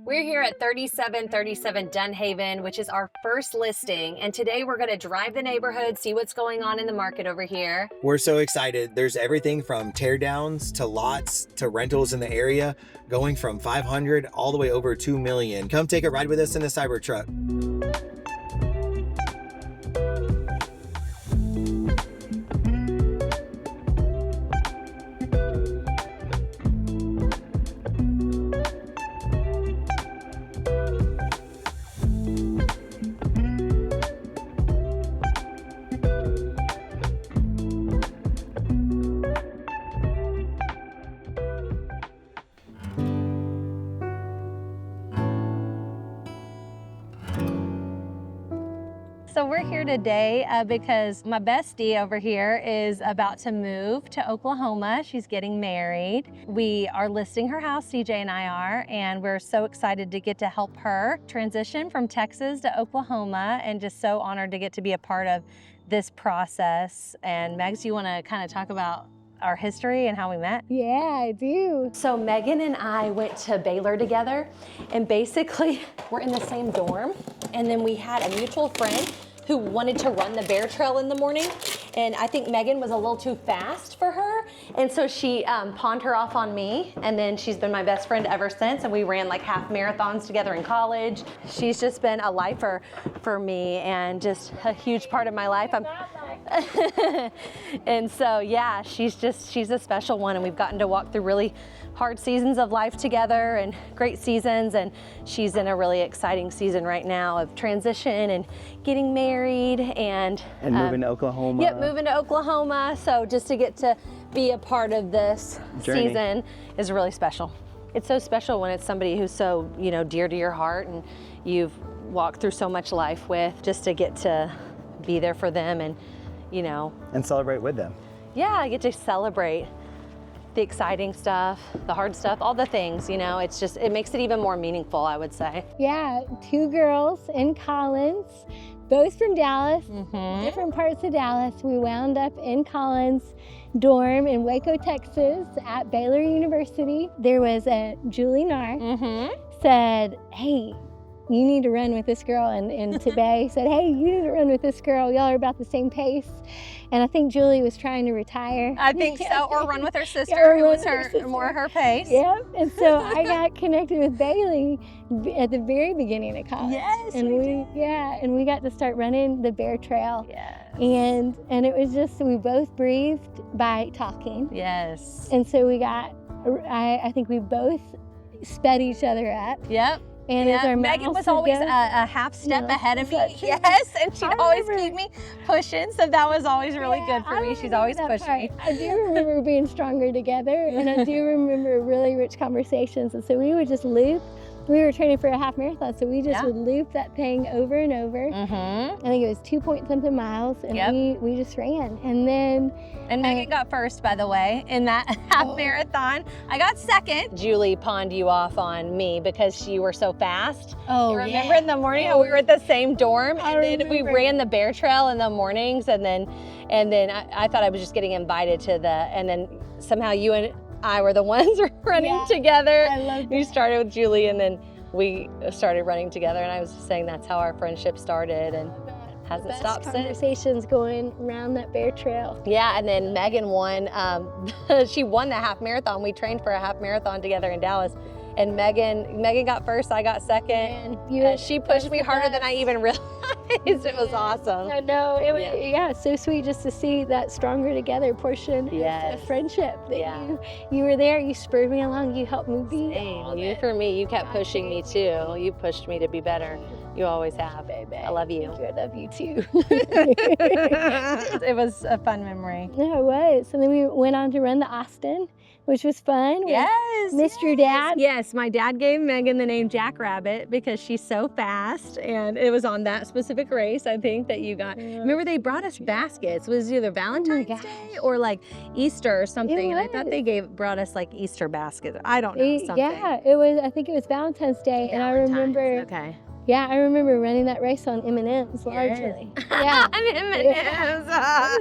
We're here at 3737 Dunhaven, which is our first listing. And today we're going to drive the neighborhood, see what's going on in the market over here. We're so excited. There's everything from teardowns to lots to rentals in the area, going from 500 all the way over 2 million. Come take a ride with us in the Cybertruck. So we're here today because my bestie over here is about to move to Oklahoma. She's getting married. We are listing her house, CJ and I are, and we're so excited to get to help her transition from Texas to Oklahoma, and just so honored to get to be a part of this process. And Megs, you want to kind of talk about our history and how we met? Yeah, I do. So Megan and I went to Baylor together, and basically we're in the same dorm, and then we had a mutual friend who wanted to run the bear trail in the morning, and I think Megan was a little too fast for her, and so she pawned her off on me, and then she's been my best friend ever since, and we ran like half marathons together in college. She's just been a lifer for me and just a huge part of my life. And so yeah, she's a special one, and we've gotten to walk through really hard seasons of life together and great seasons, and she's in a really exciting season right now of transition and getting married and moving to Oklahoma. Yep, moving to Oklahoma. So just to get to be a part of this journey season is really special. It's so special when it's somebody who's so, dear to your heart and you've walked through so much life with, just to get to be there for them and and celebrate with them. Yeah, I get to celebrate the exciting stuff, the hard stuff, all the things, it makes it even more meaningful, I would say. Yeah, two girls in Collins, both from Dallas, different parts of Dallas. We wound up in Collins dorm in Waco, Texas at Baylor University. There was a Julie Narr said, hey, you need to run with this girl, and today said, hey, you need to run with this girl. Y'all are about the same pace. And I think Julie was trying to retire. I think so, or run with her sister, who was more her pace. Yep, and so I got connected with Bailey at the very beginning of college. Yes, and we got to start running the bear trail. Yes. And it was just, we both breathed by talking. Yes. And so we got, I think we both sped each other up. Yep. And Megan was always a half step ahead of me. Yes, and she'd always keep me pushing, so that was always really good for me. She's always pushing me. I do remember being stronger together, and I do remember really rich conversations. And so we would just loop. We were training for a half marathon, so we just would loop that thing over and over. I think it was 2-point-something miles, and we just ran. And then Megan got first, by the way, in that half marathon. I got second. Julie pawned you off on me because you were so fast. Oh, you remember in the morning how we were at the same dorm, and then we ran the bear trail in the mornings, and then I thought I was just getting invited to and then somehow you and I were the ones running together. I love that. You started with Julie, and then we started running together, and I was just saying that's how our friendship started, and hasn't stopped since. Conversations going around that bear trail. Yeah, and then Megan won. She won the half marathon. We trained for a half marathon together in Dallas, and Megan got first. I got second. She pushed me harder than I even realized. It was awesome. I know. It was so sweet just to see that stronger together portion of friendship. That you were there. You spurred me along. You helped me be. Same. You for me. You kept pushing me too. You pushed me to be better. You always have. Baby. I love you. Thank you. I love you too. It was a fun memory. No, it was. And then we went on to run the Austin, which was fun. Yes. Mr. Dad. Yes, my dad gave Megan the name Jackrabbit because she's so fast, and it was on that specific race, I think, that you got. Remember, they brought us baskets. It was either Valentine's Day or like Easter or something, and I thought they brought us like Easter baskets. I don't know, something. Yeah, it was. I think it was Valentine's Day, and I remember. Yeah, I remember running that race on M&Ms largely. Yeah. M&Ms.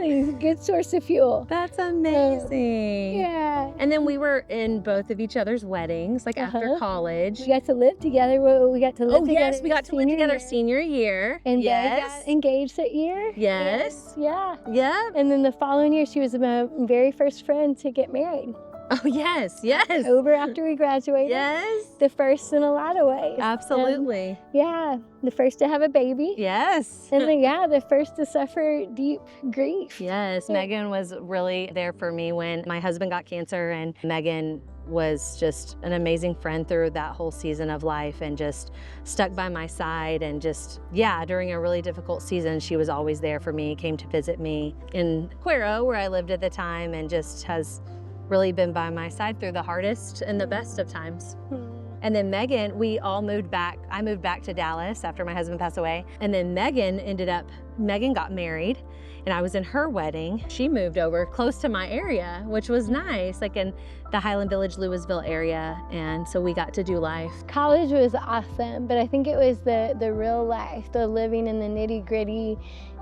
It's a good source of fuel. That's amazing. Yeah. And then we were in both of each other's weddings, like after college. We got to live together. We got to live together. Yes, we got to live together senior year. And they got engaged that year. Yes. And, yeah. Yep. And then the following year, she was my very first friend to get married. Oh, yes, yes. Over after we graduated. Yes. The first in a lot of ways. Absolutely. And, yeah. The first to have a baby. Yes. And then, the first to suffer deep grief. Yes. Megan was really there for me when my husband got cancer, and Megan was just an amazing friend through that whole season of life and just stuck by my side, and just, during a really difficult season, she was always there for me, came to visit me in Cuero, where I lived at the time, and just has really been by my side through the hardest and the best of times. And then Megan, we all moved back. I moved back to Dallas after my husband passed away. And then Megan got married, and I was in her wedding. She moved over close to my area, which was nice, like in the Highland Village, Louisville area. And so we got to do life. College was awesome, but I think it was the real life, the living in the nitty gritty,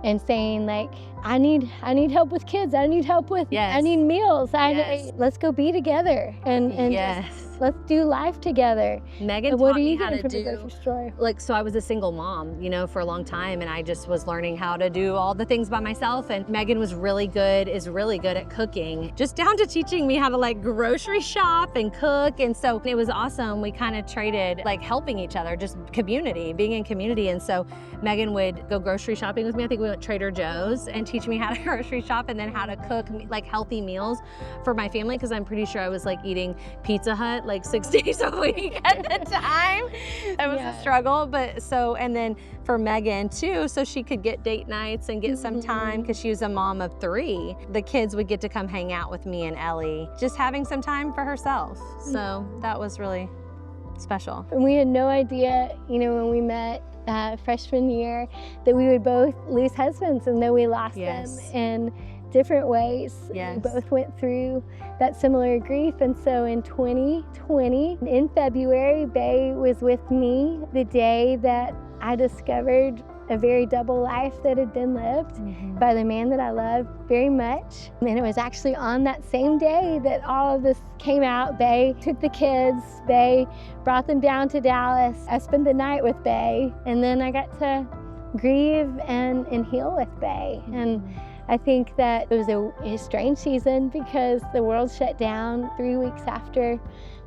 and saying like, I need help with kids. I need help with, I need meals. Let's go be together and just, let's do life together. Megan what taught are you me how to do, so I was a single mom, for a long time, and I just was learning how to do all the things by myself. And Megan is really good at cooking, just down to teaching me how to like grocery shop and cook. And so it was awesome. We kind of traded like helping each other, just being in community. And so Megan would go grocery shopping with me. I think we went to Trader Joe's and teach me how to grocery shop, and then how to cook like healthy meals for my family, because I'm pretty sure I was like eating Pizza Hut like 6 days a week at the time. It was a struggle, and then for Megan too, so she could get date nights and get some time, because she was a mom of 3. The kids would get to come hang out with me and Ellie, just having some time for herself. So that was really special. And we had no idea, when we met freshman year, that we would both lose husbands, and then we lost them in different ways. Yes. We both went through that similar grief. And so in 2020, in February, Bay was with me the day that I discovered a very double life that had been lived by the man that I loved very much. And it was actually on that same day that all of this came out. Bay took the kids, Bay brought them down to Dallas. I spent the night with Bay, and then I got to grieve and heal with Bay. And I think that it was a strange season, because the world shut down 3 weeks after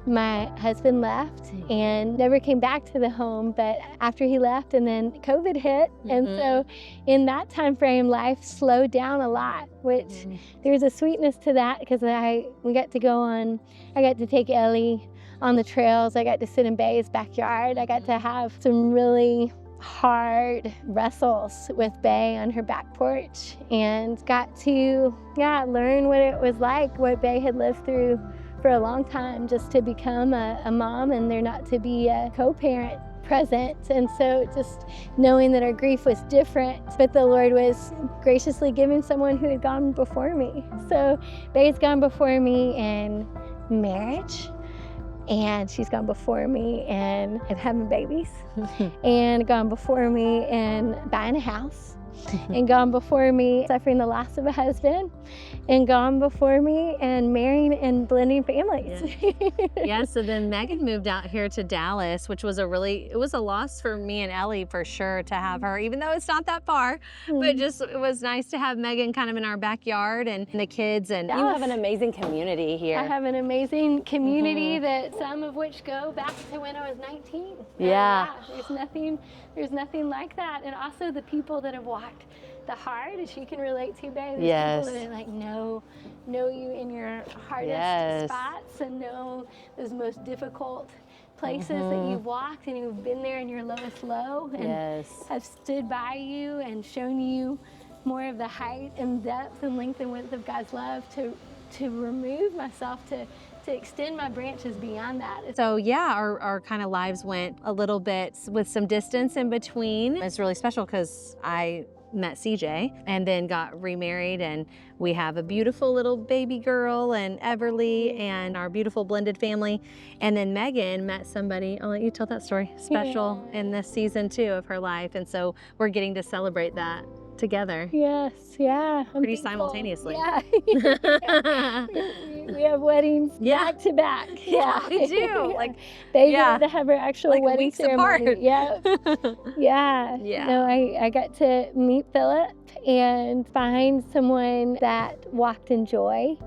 my husband left and never came back to the home. But after he left, and then COVID hit, and so in that time frame, life slowed down a lot, which there's a sweetness to that, because I got to take Ellie on the trails. I got to sit in Bay's backyard. I got to have some really hard wrestles with Bay on her back porch, and got to learn what it was like, what Bay had lived through for a long time, just to become a mom and there not to be a co-parent present. And so just knowing that our grief was different, but the Lord was graciously giving someone who had gone before me. So Bay's gone before me in marriage, and she's gone before me in having babies, and gone before me in buying a house, and gone before me suffering the loss of a husband, and gone before me and marrying and blending families. So then Megan moved out here to Dallas, which was it was a loss for me and Ellie for sure to have her, even though it's not that far, but it was nice to have Megan kind of in our backyard, and the kids. And you have an amazing community here. I have an amazing community that some of which go back to when I was 19. There's nothing like that. And also the people that have walked the hard, as you can relate to, babe. There's people that like know you in your hardest spots, and know those most difficult places that you've walked, and you've been there in your lowest low, and have stood by you and shown you more of the height and depth and length and width of God's love, to remove myself, to extend my branches beyond that. So our kind of lives went a little bit with some distance in between. It's really special, because I met CJ and then got remarried, and we have a beautiful little baby girl and Everly and our beautiful blended family. And then Megan met somebody, I'll let you tell that story, special in this season too of her life. And so we're getting to celebrate that together. Yes, yeah. Pretty simultaneously. Yeah. we have weddings back to back. Yeah, we do. Like, they get to have her actual like wedding weeks ceremony. apart. Yeah. Yeah. No, I got to meet Philip and find someone that walked in joy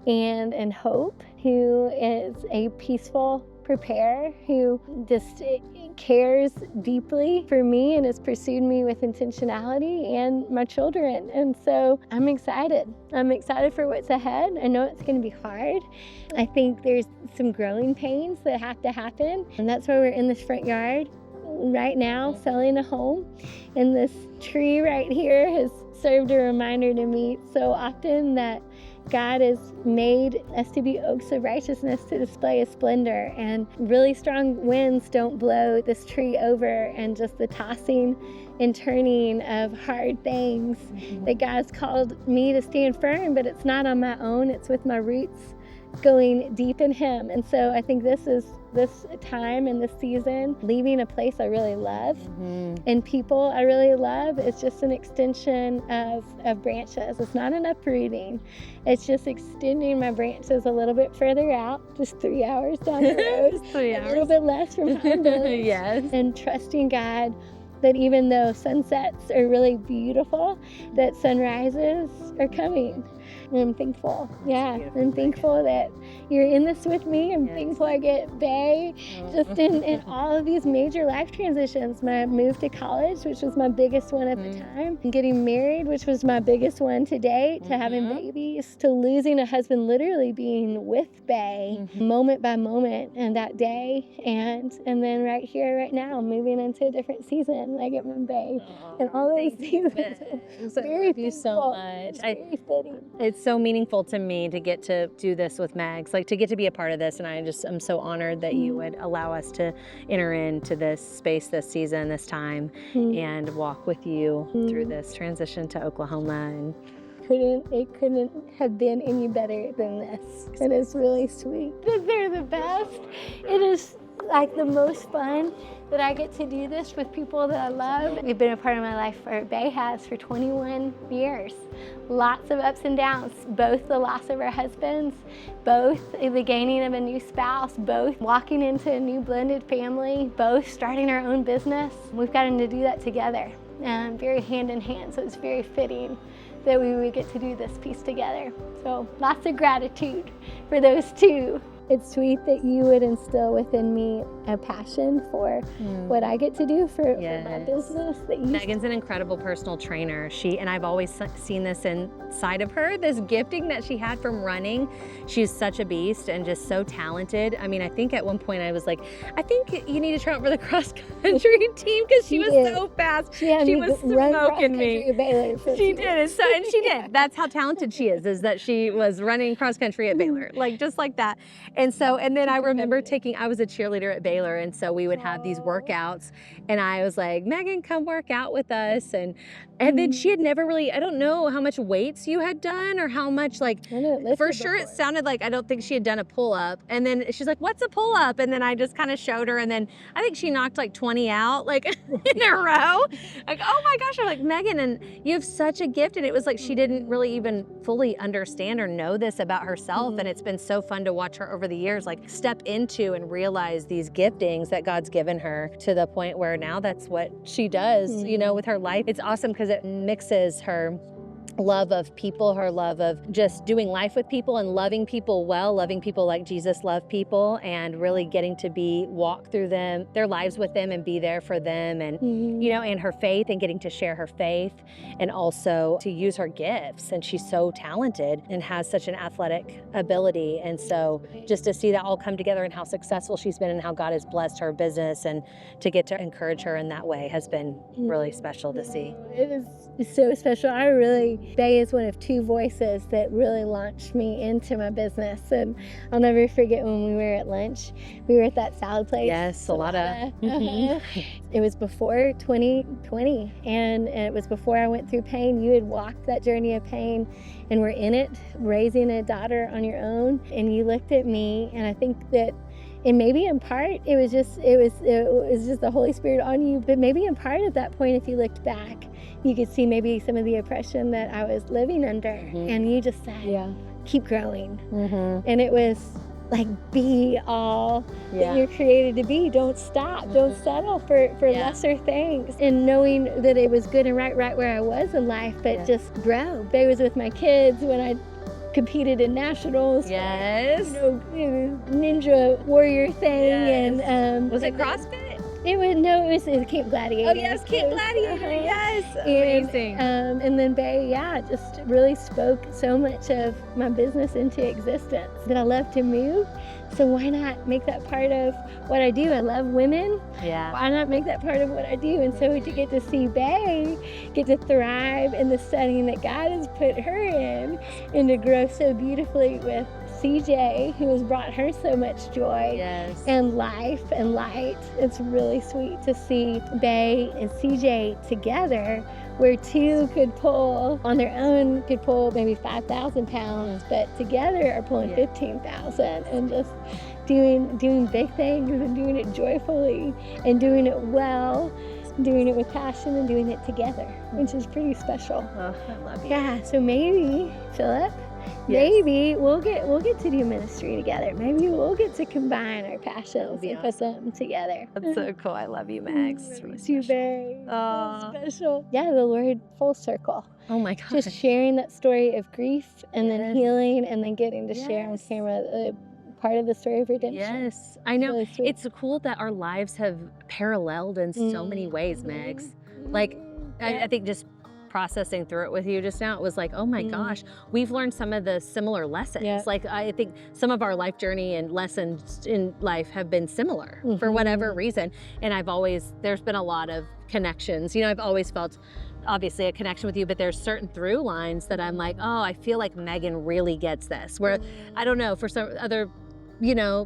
and in hope, who is a peaceful preparer, who just cares deeply for me and has pursued me with intentionality and my children. And so I'm excited. I'm excited for what's ahead. I know it's going to be hard. I think there's some growing pains that have to happen. And that's why we're in this front yard right now, selling a home. And this tree right here has served a reminder to me so often that God has made us to be oaks of righteousness to display His splendor, and really strong winds don't blow this tree over, and just the tossing and turning of hard things that God's called me to stand firm, but it's not on my own, it's with my roots going deep in Him. And so I think this time and this season, leaving a place I really love and people I really love, is just an extension of branches. It's not an uprooting. It's just extending my branches a little bit further out, just 3 hours down the road, a little bit less from home village. Yes. And trusting God that even though sunsets are really beautiful, that sunrises are coming. And I'm thankful. Yeah, I'm thankful that you're in this with me. I'm thankful I get Bay just in all of these major life transitions. My move to college, which was my biggest one at the time, and getting married, which was my biggest one to date, to having babies, to losing a husband, literally being with Bay moment by moment in that day, and then right here, right now, moving into a different season, like at my Bay, and all those seasons. Thank you so much. Very fitting. It's so meaningful to me to get to do this with Megs, like to get to be a part of this. And I'm so honored that you would allow us to enter into this space, this season, this time, and walk with you through this transition to Oklahoma. And It couldn't have been any better than this. And it's really sweet. They're the best. It is like the most fun that I get to do this with people that I love. They've been a part of my life, or Bay has, for 21 years. Lots of ups and downs, both the loss of our husbands, both the gaining of a new spouse, both walking into a new blended family, both starting our own business. We've gotten to do that together, very hand in hand, so it's very fitting that we would get to do this piece together. So lots of gratitude for those two. It's sweet that you would instill within me a passion for what I get to do for my business. Megan's an incredible personal trainer. And I've always seen this inside of her, this gifting that she had from running. She's such a beast and just so talented. I mean, I think at one point I was like, I think you need to try out for the cross country team, because she was so fast. She was smoking me. She did. And she did. That's how talented she is that she was running cross country at Baylor, like just like that. And then I remember I was a cheerleader at Baylor, and so we would have these workouts, and I was like, Megan, come work out with us. And then she had never really, I don't know how much weights you had done or how much, like, for sure it sounded like, I don't think she had done a pull-up. And then she's like, what's a pull-up? And then I just kind of showed her, and then I think she knocked like 20 out, like in a row. Like, oh my gosh, I'm like, Megan, and you have such a gift. And it was like she didn't really even fully understand or know this about herself. And it's been so fun to watch her over the years, like step into and realize these giftings that God's given her, to the point where now that's what she does, with her life. It's awesome because it mixes her love of people, her love of just doing life with people and loving people well, loving people like Jesus loved people, and really getting to walk through their lives with them and be there for them, and and her faith, and getting to share her faith, and also to use her gifts. And she's so talented and has such an athletic ability. And so just to see that all come together, and how successful she's been, and how God has blessed her business, and to get to encourage her in that way has been really special to see. It is so special. I really Bay is one of two voices that really launched me into my business. And I'll never forget when we were at lunch. We were at that salad place. Yes, Salada. It was before 2020, and it was before I went through pain. You had walked that journey of pain and were in it, raising a daughter on your own. And you looked at me, and I think that, and maybe in part it was just the Holy Spirit on you, but maybe in part at that point, if you looked back, you could see maybe some of the oppression that I was living under. And you just said, keep growing. And it was like, be all that you're created to be. Don't stop. Don't settle for lesser things. And knowing that it was good and right where I was in life, but just grow. Bay was with my kids when I competed in nationals. Yes. Ninja warrior thing. And was it CrossFit? It was Camp Gladiator. Oh yes, Camp Gladiator. Yes, amazing. And then Bay, just really spoke so much of my business into existence. That I love to move, so why not make that part of what I do? I love women. Yeah. Why not make that part of what I do? And so to get to see Bay get to thrive in the setting that God has put her in, and to grow so beautifully with CJ, who has brought her so much joy and life and light. It's really sweet to see Bay and CJ together, where two could pull on their own, could pull maybe 5,000 pounds, but together are pulling 15,000, and just doing big things and doing it joyfully and doing it well, doing it with passion and doing it together, which is pretty special. Oh, I love you. Yeah, so maybe, Philip, maybe we'll get to do ministry together. Maybe we'll get to combine our passions and put something together. That's so cool. I love you, Max. It's really Too special. special. Yeah, the Lord full circle. Oh my gosh. Just sharing that story of grief and then healing, and then getting to share on camera part of the story of redemption. Yes, I know. Really sweet. It's cool that our lives have paralleled in so many ways, Megs. Like, I think just processing through it with you just now, it was like, oh my gosh, we've learned some of the similar lessons. Like, I think some of our life journey and lessons in life have been similar for whatever reason. And there's been a lot of connections. I've always felt obviously a connection with you, but there's certain through lines that I'm like, oh, I feel like Megan really gets this. Where, I don't know, for some other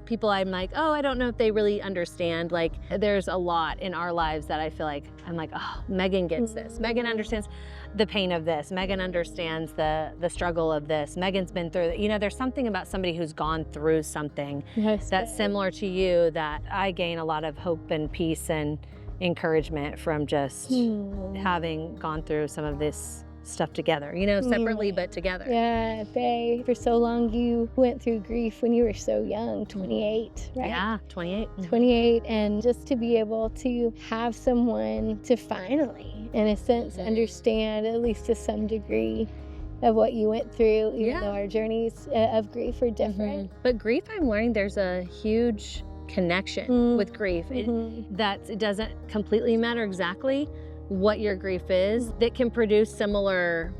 people, I'm like, oh, I don't know if they really understand. Like, there's a lot in our lives that I feel like, I'm like, oh, Megan gets this. Megan understands the pain of this. Megan understands the struggle of this. Megan's been through it. There's something about somebody who's gone through something that's similar to you that I gain a lot of hope and peace and encouragement from just having gone through some of this stuff together, separately but together. Yeah, Faye, for so long you went through grief when you were so young, 28, right? Yeah, 28. 28, and just to be able to have someone to finally, in a sense, understand, at least to some degree, of what you went through, even though our journeys of grief are different. But grief, I'm learning there's a huge connection with grief. It doesn't completely matter exactly what your grief is, that can produce similar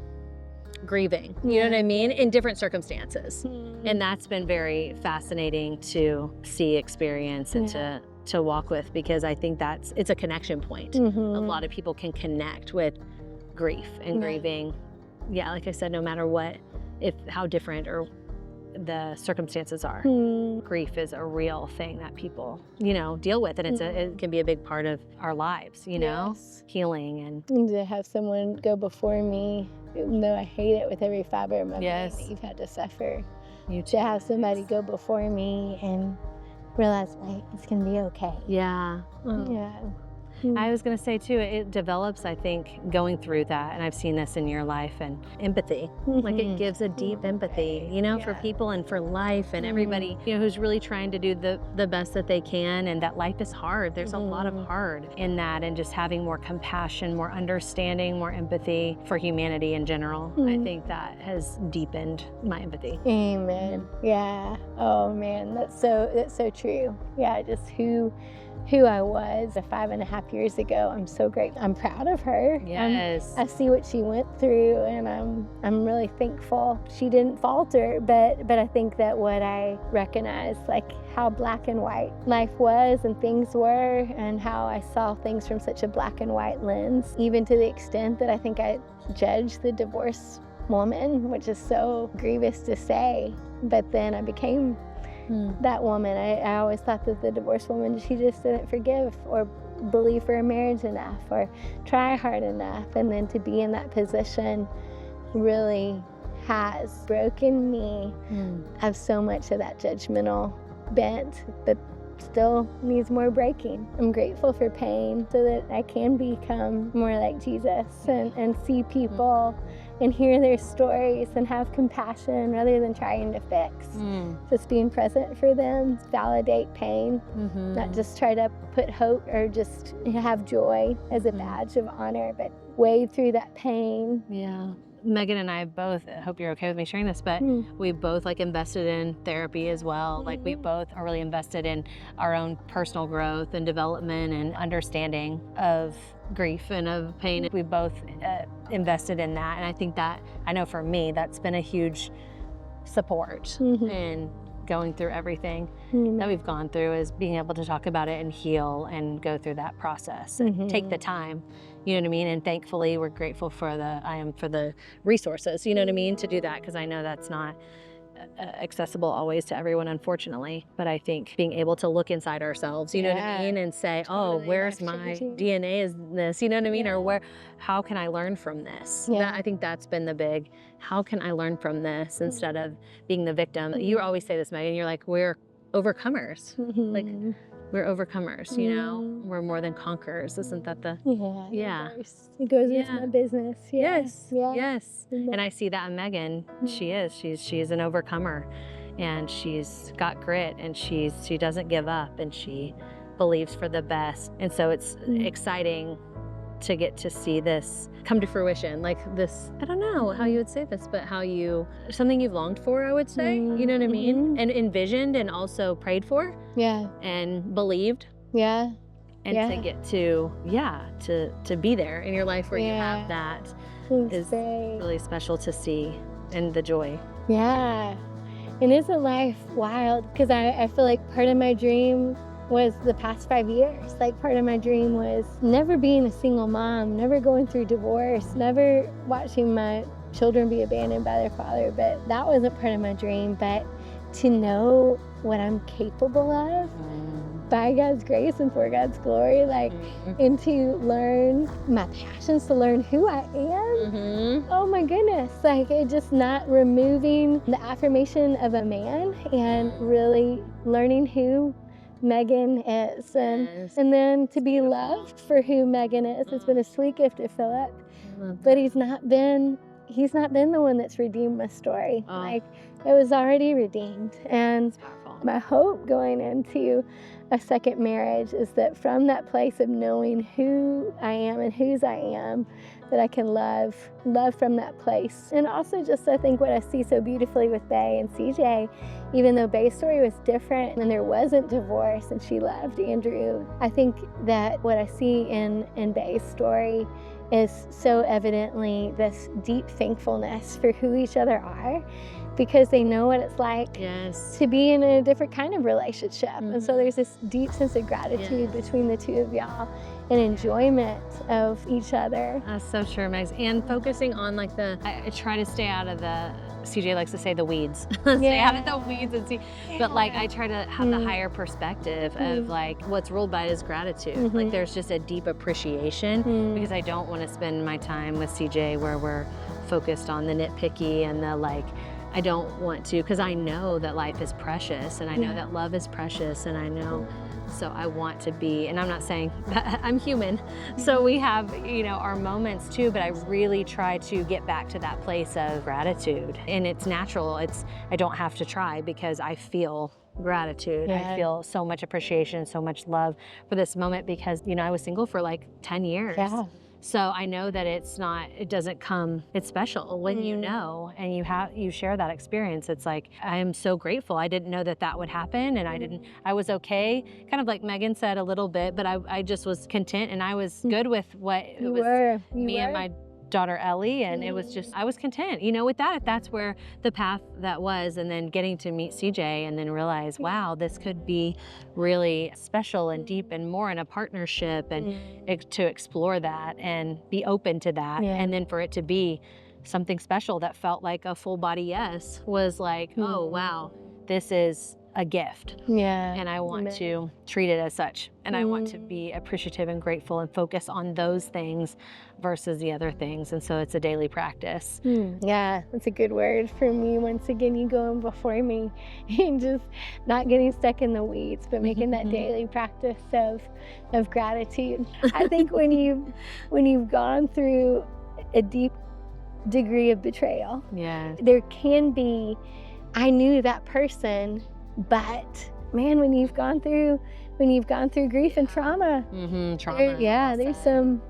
grieving, you know what I mean, in different circumstances. And that's been very fascinating to see, experience, and to walk with, because I think it's a connection point. A lot of people can connect with grief and grieving. Yeah, like I said, no matter how different or the circumstances are. Grief is a real thing that people, deal with, and it can be a big part of our lives, healing and to have someone go before me, even though I hate it with every fiber of my being that you've had to suffer. To have somebody go before me and realize, like, it's gonna be okay. Yeah. I was going to say too, it develops, I think, going through that, and I've seen this in your life, and empathy. Like, it gives a deep empathy, for people and for life and everybody, who's really trying to do the best that they can, and that life is hard. There's a lot of hard in that, and just having more compassion, more understanding, more empathy for humanity in general. I think that has deepened my empathy. Amen. Yeah. Oh man, that's so true. Yeah, just who I was 5.5 years ago. I'm so grateful. I'm proud of her. Yes. I see what she went through, and I'm really thankful. She didn't falter, but I think that what I recognized, like how black and white life was and things were, and how I saw things from such a black and white lens, even to the extent that I think I judged the divorce woman, which is so grievous to say. But then I became that woman. I always thought that the divorced woman, she just didn't forgive or believe for a marriage enough or try hard enough. And then to be in that position really has broken me of so much of that judgmental bent that still needs more breaking. I'm grateful for pain so that I can become more like Jesus and see people and hear their stories and have compassion rather than trying to fix. Just being present for them, validate pain, not just try to put hope or just have joy as a badge of honor, but wade through that pain. Yeah. Megan and I both, I hope you're okay with me sharing this, but we both like invested in therapy as well. Like we both are really invested in our own personal growth and development and understanding of grief and of pain. We both invested in that. And I think that, I know for me, that's been a huge support in going through everything that we've gone through, is being able to talk about it and heal and go through that process and take the time, you know what I mean? And thankfully we're grateful for the resources, you know what I mean, to do that, because I know that's not accessible always to everyone, unfortunately. But I think being able to look inside ourselves, you know what I mean, and say, oh, where's my DNA in this, you know what I mean, or how can I learn from this? I think that's been the big, how can I learn from this instead of being the victim? You always say this, Megan, you're like, we're overcomers. Like, we're overcomers, you know? We're more than conquerors. Isn't that the... It goes into my business. Yes. And I see that in Megan. She's an overcomer, and she's got grit, and she doesn't give up, and she believes for the best. And so it's exciting to get to see this come to fruition, like this, I don't know how you would say this, but something you've longed for, I would say, you know what I mean? And envisioned and also prayed for. And believed. And to get to be there in your life where you have that is really special to see, and the joy. And isn't life wild? Because I feel like part of my dream was the past 5 years. Like, part of my dream was never being a single mom, never going through divorce, never watching my children be abandoned by their father. But that wasn't part of my dream. But to know what I'm capable of by God's grace and for God's glory, like, and to learn my passions, to learn who I am. Oh my goodness, like, it just not removing the affirmation of a man and really learning who Megan is, and then to be loved for who Megan is. It's been a sweet gift to Philip, but he's not been the one that's redeemed my story. Like, it was already redeemed. And my hope going into a second marriage is that from that place of knowing who I am and whose I am, that I can love from that place. And also just, I think what I see so beautifully with Bay and CJ, even though Bay's story was different and there wasn't divorce and she loved Andrew, I think that what I see in Bay's story is so evidently this deep thankfulness for who each other are, because they know what it's like to be in a different kind of relationship. And so there's this deep sense of gratitude between the two of y'all and enjoyment of each other. That's so true, Megs. And focusing on like I try to stay out of the, CJ likes to say the weeds. Stay out of the weeds and see. But like, I try to have the higher perspective of like, what's ruled by is gratitude. Like, there's just a deep appreciation, because I don't want to spend my time with CJ where we're focused on the nitpicky and the like, I don't want to, because I know that life is precious, and I know that love is precious, and I know, so I want to be, and I'm not saying that I'm human, so we have, you know, our moments too, but I really try to get back to that place of gratitude, and it's natural. I don't have to try, because I feel gratitude. I feel so much appreciation, so much love for this moment, because, you know, I was single for like 10 years. So I know that it doesn't come, it's special when you know, and you share that experience. It's like, I am so grateful. I didn't know that would happen, and I was okay, kind of like Megan said a little bit, but I just was content, and I was good with what me and my daughter Ellie, and it was just, I was content, you know, with that, if that's where the path that was. And then getting to meet CJ and then realize, wow, this could be really special and deep and more in a partnership, and to explore that and be open to that, and then for it to be something special that felt like a full body yes was like, oh, wow, this is a gift. Yeah. And I want to treat it as such. And I want to be appreciative and grateful and focus on those things versus the other things. And so it's a daily practice. Yeah, that's a good word for me. Once again, you going before me and just not getting stuck in the weeds, but making that daily practice of gratitude. I think when you've gone through a deep degree of betrayal, there can be, I knew that person, but man, when you've gone through grief and trauma, there's some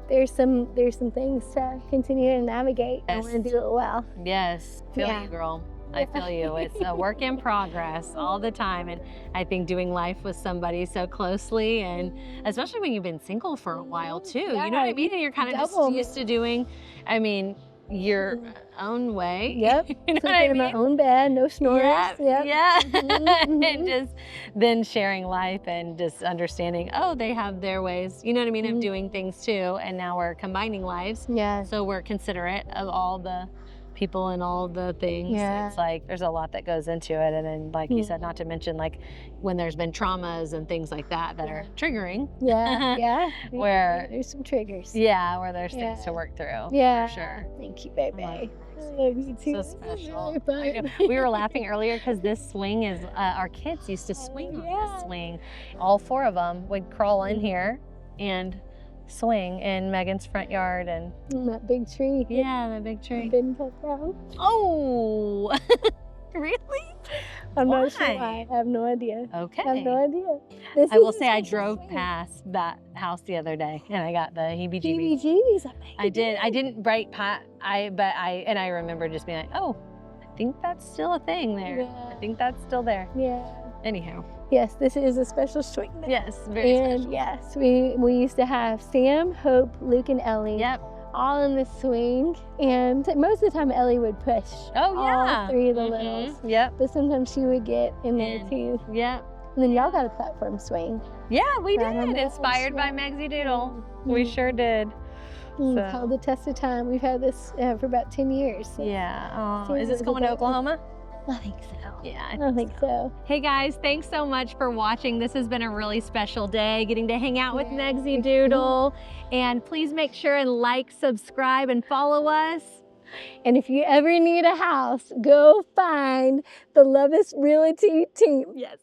things to continue to navigate. I want to do it well. Yes, feel you, girl. I feel you. It's a work in progress all the time. And I think doing life with somebody so closely, and especially when you've been single for a while too, you know what I mean? And you're kind of just used to doing, your own way. Yep. You know Sleeping what I in my mean? own bed, no snores. Yeah. And just then sharing life and just understanding, oh, they have their ways, you know what I mean, of doing things too. And now we're combining lives. Yeah. So we're considerate of all the people and all the things. Yeah. It's like there's a lot that goes into it. And then, like you said, not to mention like when there's been traumas and things like that are triggering. Yeah. Where there's some triggers. Yeah, where there's things to work through. Yeah. For sure. Thank you, baby. I love you too. So special. Really I know. We were laughing earlier because this swing is, our kids used to swing on this swing. All 4 of them would crawl in here and swing in Megan's front yard. And that big tree. Yeah, the big tree. Been cut down. Oh, really? I'm not sure why. I have no idea. Okay. I have no idea. I will say I drove past that house the other day and I got the heebie-jeebies. Heebie-jeebies. I did. I didn't right pat. I remember just being like, oh, I think that's still a thing there. Yeah. I think that's still there. Yeah. Anyhow. Yes, this is a special swing. Yes, very special. And yes, we used to have Sam, Hope, Luke, and Ellie. Yep. All in the swing, and most of the time Ellie would push. Oh yeah. All 3 of the littles. Yep. But sometimes she would get in there too. Yep. And then y'all got a platform swing. Yeah, we Right on did. that Inspired by swing. Megsy Doodle. We sure did. So. Held the test of time. We've had this for about 10 years. So. Yeah. Oh, is this going to Oklahoma? I think so. Yeah, I think so. Hey guys, thanks so much for watching. This has been a really special day, getting to hang out with Megsy Doodle. And please make sure and like, subscribe, and follow us. And if you ever need a house, go find the Lovas Realty team. Yes.